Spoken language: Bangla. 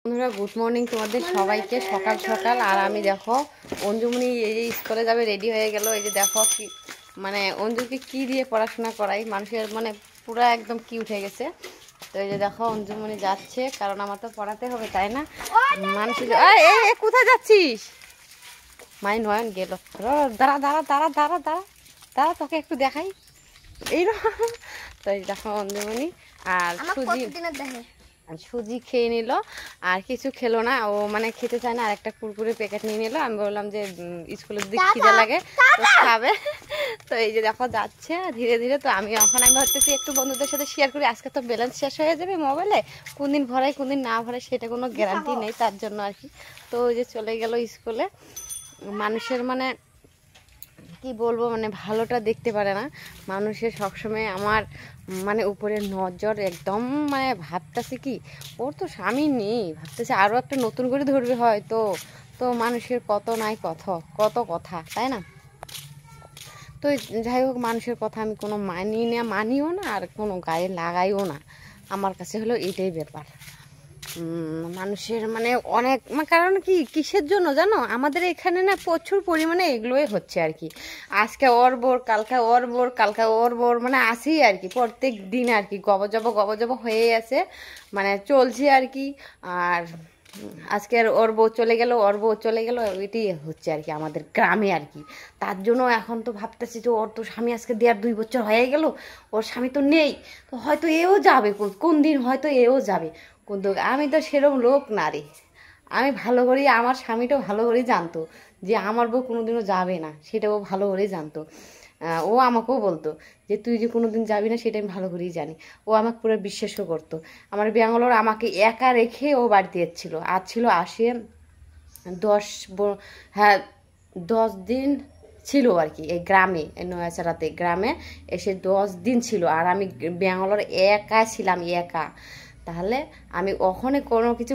বন্ধুরা গুড মর্নিং তোমাদের সবাইকে। সকাল সকাল আর আমি দেখো অঞ্জুমণি এই যে স্কুলে যাবে রেডি হয়ে গেল। এই যে দেখো কি মানে অঞ্জুকে কি দিয়ে পড়াশোনা করাই, মানুষের মানে পুরো একদম কি উঠে গেছে। তো এই যে দেখো অঞ্জুমণি যাচ্ছে, কারণ আমার তো পড়াতে হবে তাই না। মানুষের কোথায় যাচ্ছিস? মাই নয়ন গেল, দাঁড়া দাঁড়া দাঁড়া দাঁড়া দাঁড়া দাঁড়া তোকে একটু দেখাই এইরকম। তো এই দেখো অঞ্জুমণি আর সুজি খেয়ে নিল, আর কিছু খেলো না ও, মানে খেতে চায় না। আর একটা কুরকুরে প্যাকেট নিয়ে নিল। আমি বললাম যে স্কুলের দিকে খিদে লাগে তো খাবে। তো এই যে দেখো যাচ্ছে ধীরে ধীরে। তো আমি ভাবতেছি একটু বন্ধুদের সাথে শেয়ার করি। আজকে তো ব্যালেন্স শেষ হয়ে যাবে মোবাইলে, কোন দিন ভরাই কোন দিন না ভরাই সেটা কোনো গ্যারান্টি নেই, তার জন্য আর কি। তো ওই যে চলে গেল স্কুলে। মানুষের মানে কি বলবো, মানে ভালোটা দেখতে পারে না মানুষের। সবসময় আমার মানে উপরে নজর একদম, মানে ভাবতেছে কি ওর তো স্বামী নেই, ভাবতেছে আরও একটা নতুন করে ধরবে হয়তো। তো মানুষের কত নাই কত কথা তাই না। তো যাই হোক, মানুষের কথা আমি কোনো মানিও না আর কোনো গায়ে লাগাইও না। আমার কাছে হলো এটাই ব্যাপার। মানুষের মানে অনেক, কারণ কি কিসের জন্য জানো, আমাদের এখানে না প্রচুর পরিমাণে এগুলোই হচ্ছে আর কি। আজকে ওর বোর, কালকে ওর বোর, কালকে ওর বোর, মানে আসেই আর কি প্রত্যেক দিন আর কি গবজব হয়ে আছে, মানে চলছে আর কি। আর আজকে আর ওর বউ চলে গেল এটাই হচ্ছে আর কি আমাদের গ্রামে আর কি। তার জন্য এখন তো ভাবতেছি যে ওর তো স্বামী আজকে 1.5 বছর হয়ে গেল, ওর স্বামী তো নেই, তো হয়তো এও যাবে, কোন দিন হয়তো এও যাবে। কিন্তু আমি তো সেরকম লোক না রে। আমি ভালো করেই, আমার স্বামীটাও ভালো করেই জানতো যে আমার বউ কোনোদিনও যাবে না, সেটাও ভালো করেই জানতো। ও আমাকেও বলতো যে তুই যে কোনোদিন যাবি না সেটা আমি ভালো করেই জানি। ও আমাকে পুরো বিশ্বাসও করতো। আমার ব্যাঙ্গালোর আমাকে একা রেখে ও বাড়িতে এসেছিলো, আর ছিল আসে 10 10 দিন ছিল আর কি এই গ্রামে, এই নয়াচারাতে গ্রামে এসে 10 দিন ছিল। আর আমি ব্যাঙ্গালোর একা ছিলাম, একা। তাহলে আমি ওখানে কোনো কিছু